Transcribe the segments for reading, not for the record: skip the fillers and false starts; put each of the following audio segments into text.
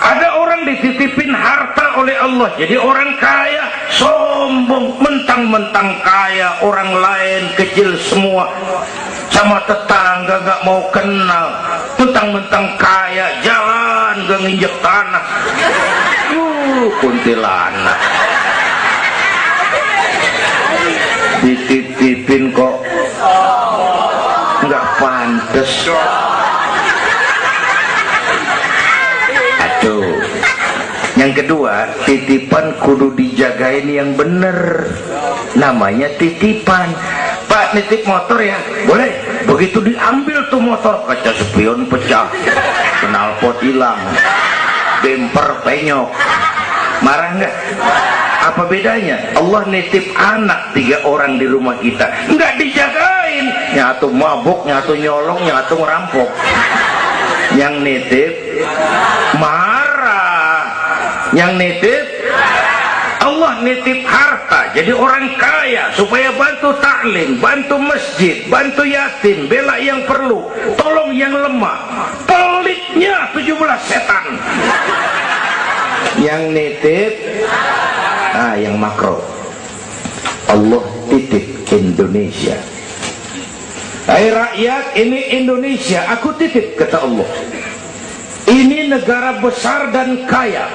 Ada orang dititipin harta oleh Allah jadi orang kaya, sombong, mentang-mentang kaya, orang lain kecil semua, sama tetangga gak mau kenal, mentang-mentang kaya, jalan gak nginjek tanah. Kuntilanak dititipin kok nggak pantes. Aduh. Yang kedua, titipan kudu dijagain yang bener, namanya titipan. Pak, nitip motor ya? Boleh. Begitu diambil tuh motor, kaca spion pecah, knalpot hilang, bemper penyok, marah nggak? Apa bedanya? Allah nitip anak 3 orang di rumah kita, nggak dijagain, nyatu mabuk, nyatu nyolong, nyatu ngerampok. Yang nitip marah, yang nitip Allah nitip harta jadi orang kaya supaya bantu taklim, bantu masjid, bantu yatim, bela yang perlu, tolong yang lemah. Pelitnya 17 setan. Yang nitip yang makro Allah titip Indonesia. Hai rakyat, ini Indonesia aku titip, kata Allah. Ini negara besar dan kaya,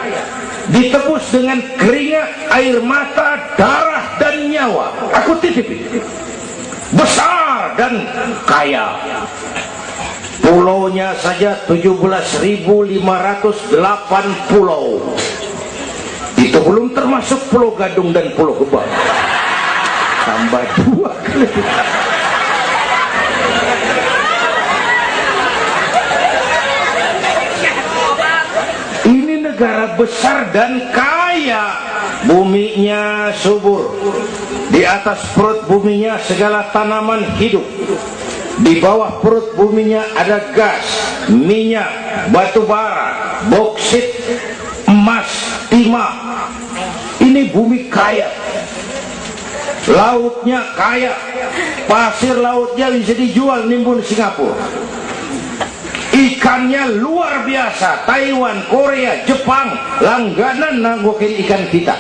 ditebus dengan keringat, air mata, darah dan nyawa. Aku titip besar dan kaya. Pulaunya saja 17.508 pulau. Itu belum termasuk Pulau Gadung dan Pulau Gebang. Tambah 2 kali. Ini negara besar dan kaya. Buminya subur. Di atas perut buminya segala tanaman hidup. Di bawah perut buminya ada gas, minyak, batu bara, boksit, emas, timah. Ini bumi kaya. Lautnya kaya. Pasir lautnya bisa dijual nimbun Singapura. Ikannya luar biasa. Taiwan, Korea, Jepang langganan nanggukin ikan kita.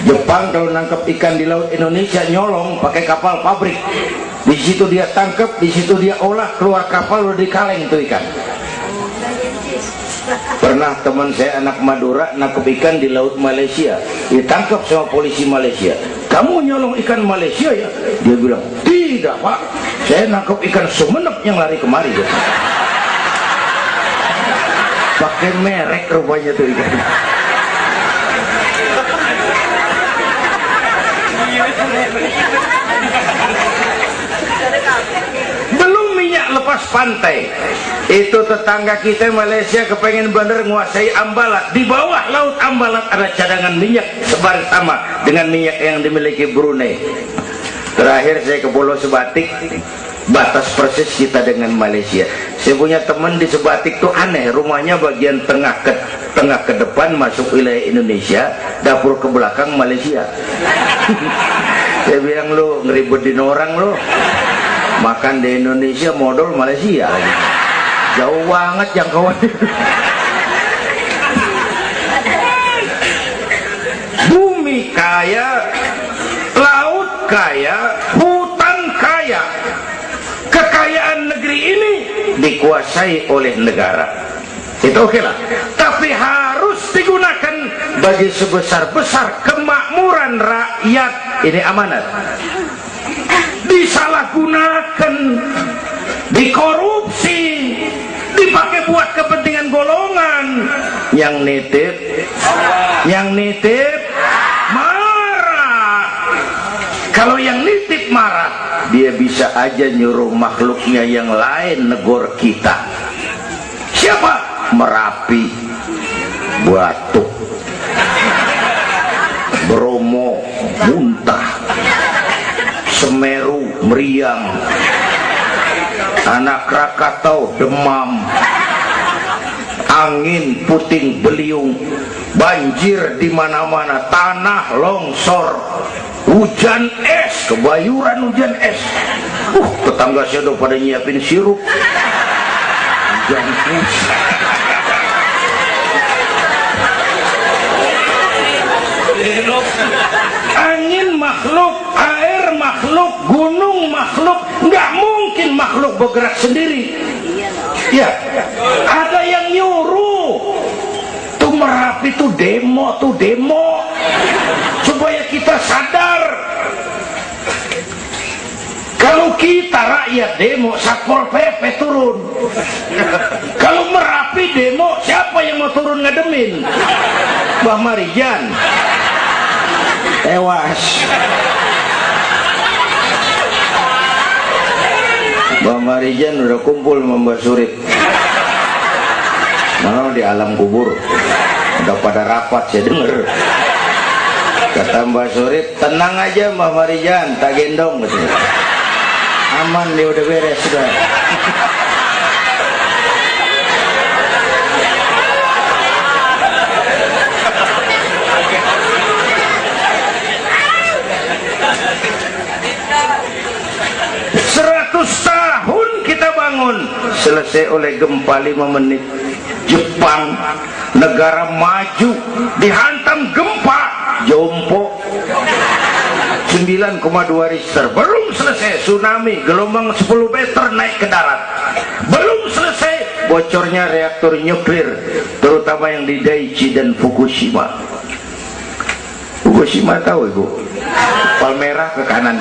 Jepang kalau nangkep ikan di laut Indonesia nyolong pakai kapal pabrik. Di situ dia tangkap, di situ dia olah, keluar kapal udah dikaleng tuh ikan. Pernah teman saya anak Madura nangkep ikan di laut Malaysia, ditangkap sama polisi Malaysia. Kamu nyolong ikan Malaysia ya? Dia bilang, tidak pak, saya nangkep ikan Sumenep yang lari kemari. Ya. Pakai merek rupanya tuh ikan. Belum minyak lepas pantai. Itu tetangga kita Malaysia kepengen bener nguasai Ambalat. Di bawah laut Ambalat ada cadangan minyak sebar sama dengan minyak yang dimiliki Brunei. Terakhir saya ke Pulau Sebatik, batas persis kita dengan Malaysia. Saya punya teman di Sebatik tuh aneh, rumahnya bagian tengah ke depan masuk wilayah Indonesia, dapur ke belakang Malaysia. Saya bilang, lu ngeribetin orang lu, makan di Indonesia modal Malaysia lagi. Jauh banget jangkauannya. Bumi kaya, laut kaya, hutan kaya. Kekayaan negeri ini dikuasai oleh negara. Itu oke lah. Tapi harus digunakan bagi sebesar-besar kemakmuran rakyat. Ini amanat. Disalahgunakan, dikorupsi, dipakai buat kepentingan golongan. Yang nitip marah. Kalau yang nitip marah, dia bisa aja nyuruh makhluknya yang lain negor kita. Siapa? Merapi, Batuk, Bromo, muntah, Semeru, meriang, Anak Krakatau, demam, angin puting beliung, banjir di mana-mana, tanah longsor, hujan es, kebayuran hujan es. Tetangga saya udah pada nyiapin sirup. Hujan es. makhluk, air makhluk, gunung makhluk, nggak mungkin makhluk bergerak sendiri. Ya, ada yang nyuruh. Tuh Merapi tuh demo supaya kita sadar. Kalau kita rakyat demo, Satpol PP turun. Kalau Merapi demo, siapa yang mau turun ngademin? Mbah Marijan tewas. Mbah Marijan udah kumpul sama Mbah Surip. Nah, di alam kubur udah pada rapat, saya denger. Kata Mbah Surip, tenang aja Mbah Marijan, tak gendong gitu. Aman, dia udah beres sudah. Tahun kita bangun, selesai oleh gempa 5 menit. Jepang, negara maju, dihantam gempa jompo 9,2 Richter. Belum selesai tsunami, gelombang 10 meter naik ke darat. Belum selesai bocornya reaktor nuklir, terutama yang di Daiichi dan Fukushima. Fukushima tahu ibu? Palmerah ke kanan.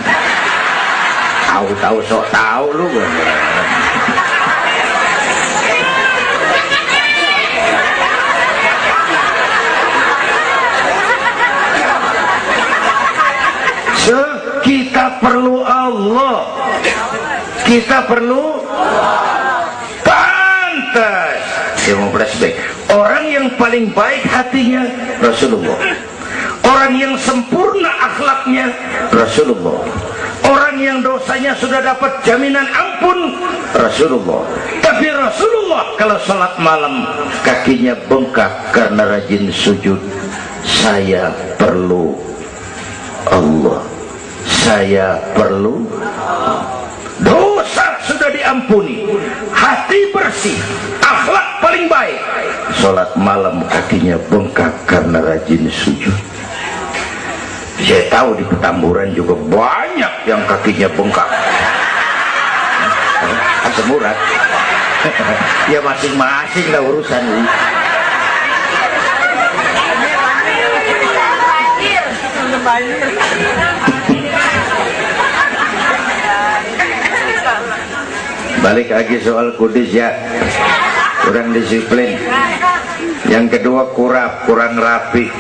Tahu sok tahu lu. Kita perlu Allah. Kita perlu pantas. Saya mau flashback. Orang yang paling baik hatinya Rasulullah. Orang yang sempurna akhlaknya Rasulullah. Orang yang dosanya sudah dapat jaminan ampun Rasulullah. Tapi Rasulullah kalau sholat malam kakinya bengkak karena rajin sujud. Saya perlu Allah. Saya perlu. Dosa sudah diampuni, hati bersih, akhlak paling baik. Sholat malam kakinya bengkak karena rajin sujud. Saya tahu di Petamburan juga banyak yang kakinya bengkak. Asam urat. Ya masing-masing lah urusan ini. Balik lagi soal kudus ya, kurang disiplin. Yang kedua kurang rapi.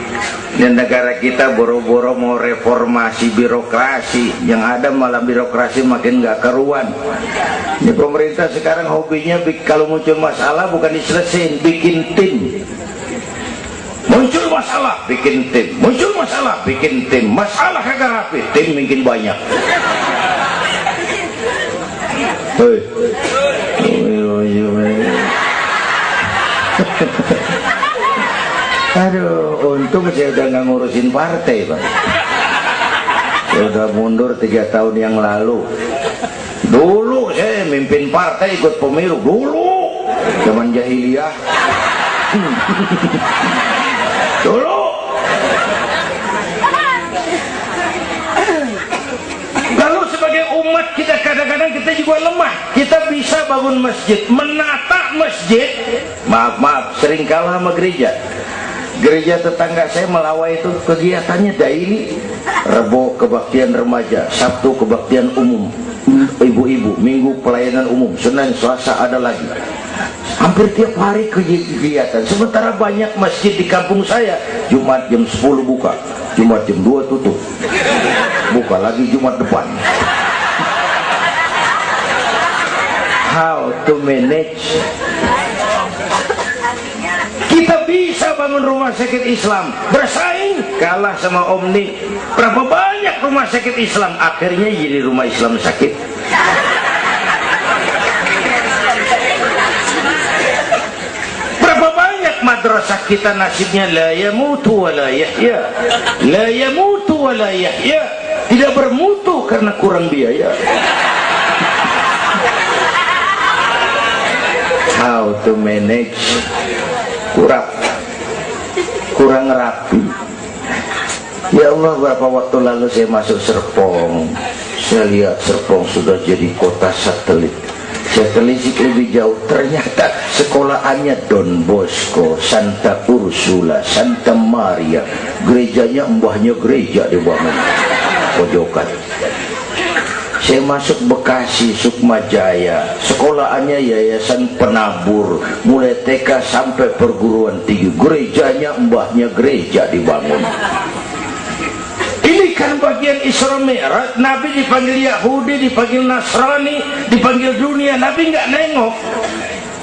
Ini negara kita boro-boro mau reformasi birokrasi, yang ada malah birokrasi makin gak karuan. Ini pemerintah sekarang hobinya kalau muncul masalah bukan diselesain, bikin tim. Muncul masalah, bikin tim. Muncul masalah, bikin tim. Masalah kagak rapi, tim makin banyak. Hei. Aduh, untung saya udah nggak ngurusin partai, Pak. Saya udah mundur 3 tahun yang lalu. Dulu saya mimpin partai, ikut pemilu dulu, zaman jahiliyah. Dulu. Lalu sebagai umat kita kadang-kadang kita juga lemah. Kita bisa bangun masjid, menata masjid. Maaf, sering kalah sama gereja. Gereja tetangga saya Melawai itu kegiatannya daily. Rebo kebaktian remaja, Sabtu kebaktian umum, ibu-ibu, Minggu pelayanan umum, Senin Selasa ada lagi. Hampir tiap hari kegiatan. Sementara banyak masjid di kampung saya, Jumat jam 10 buka, Jumat jam 2 tutup, buka lagi Jumat depan. How to manage? Kita bisa bangun rumah sakit Islam, bersaing, kalah sama Omni. Berapa banyak rumah sakit Islam akhirnya jadi rumah Islam sakit. Berapa banyak madrasah kita nasibnya la yamutu wa la yahya, la yamutu wa la yahya, tidak bermutu karena kurang biaya. How to manage? Kurang rapi. Ya Allah, beberapa waktu lalu saya masuk Serpong, saya lihat Serpong sudah jadi kota satelit. Saya telisik lebih jauh, ternyata sekolahannya Don Bosco, Santa Ursula, Santa Maria, gerejanya mbahnya gereja dibangun pojokan. Saya masuk Bekasi, Sukma Jaya, sekolahannya Yayasan Penabur, mulai TK sampai perguruan tinggi, gerejanya mbahnya gereja dibangun. Ini kan bagian Isra Mi'raj. Nabi dipanggil Yahudi, dipanggil Nasrani, dipanggil dunia. Nabi nggak nengok.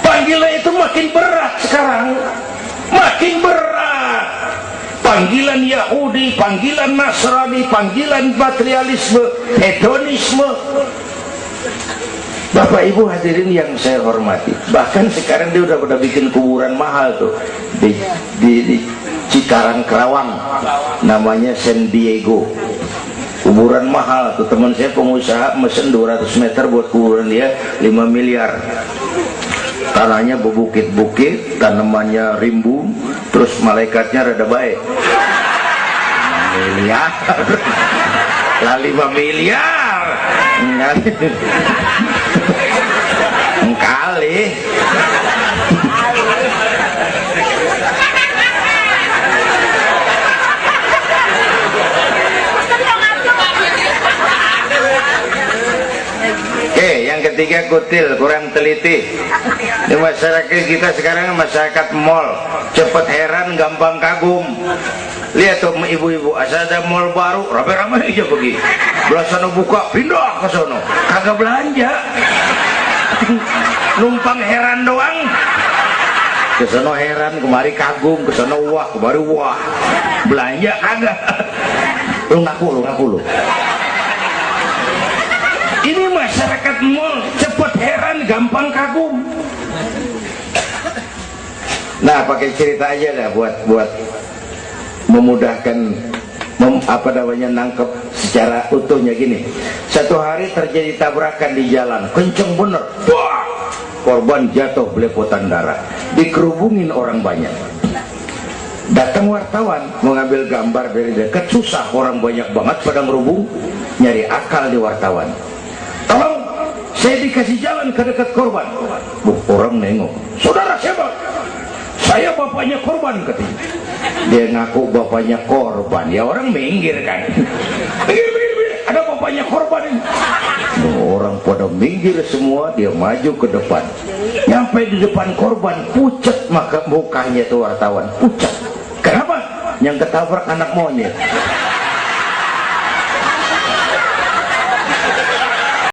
Panggilan itu makin berat sekarang, makin berat. Panggilan Yahudi, panggilan Nasrani, panggilan materialisme, hedonisme. Bapak Ibu hadirin yang saya hormati, bahkan sekarang dia udah bikin kuburan mahal tuh di Cikarang Kerawang, namanya San Diego. Kuburan mahal tuh, teman saya pengusaha mesen 200 meter buat kuburan dia 5 miliar. Tanahnya berbukit-bukit, tanamannya rimbun, terus malaikatnya rada baik. 5 miliar lah, 5 miliar kali. Oke, yang ketiga kutil, kurang teliti. Di masyarakat kita sekarang masyarakat mall, cepet heran, gampang kagum. Lihat tuh ibu-ibu, asal ada mall baru, rame-rame aja pergi. Belah sana buka, pindah ke sana, kagak belanja. Numpang heran doang. Ke sana heran, kemari kagum, ke sana wah, kemari wah. Belanja kagak. Lu ngaku lu. Ini masyarakat mall, cepet heran, gampang kagum. Nah, pakai cerita aja dah buat memudahkan nangkep secara utuhnya gini. Satu hari terjadi tabrakan di jalan, kenceng bener. Wah, korban jatuh belepotan darah, dikerubungin orang banyak. Datang wartawan mengambil gambar dari dekat, susah, orang banyak banget pada ngerubung, nyari akal di wartawan. Tolong, saya dikasih jalan ke dekat korban. Orang nengok, saudara siapa? Saya bapaknya korban, katanya. Dia ngaku bapaknya korban, ya orang minggir kan. Minggir, ada bapaknya korban ini. Orang pada minggir semua, dia maju ke depan. Nyampe di depan korban, pucat maka mukanya tuh wartawan, pucat. Kenapa? Yang ketabrak anak monyet.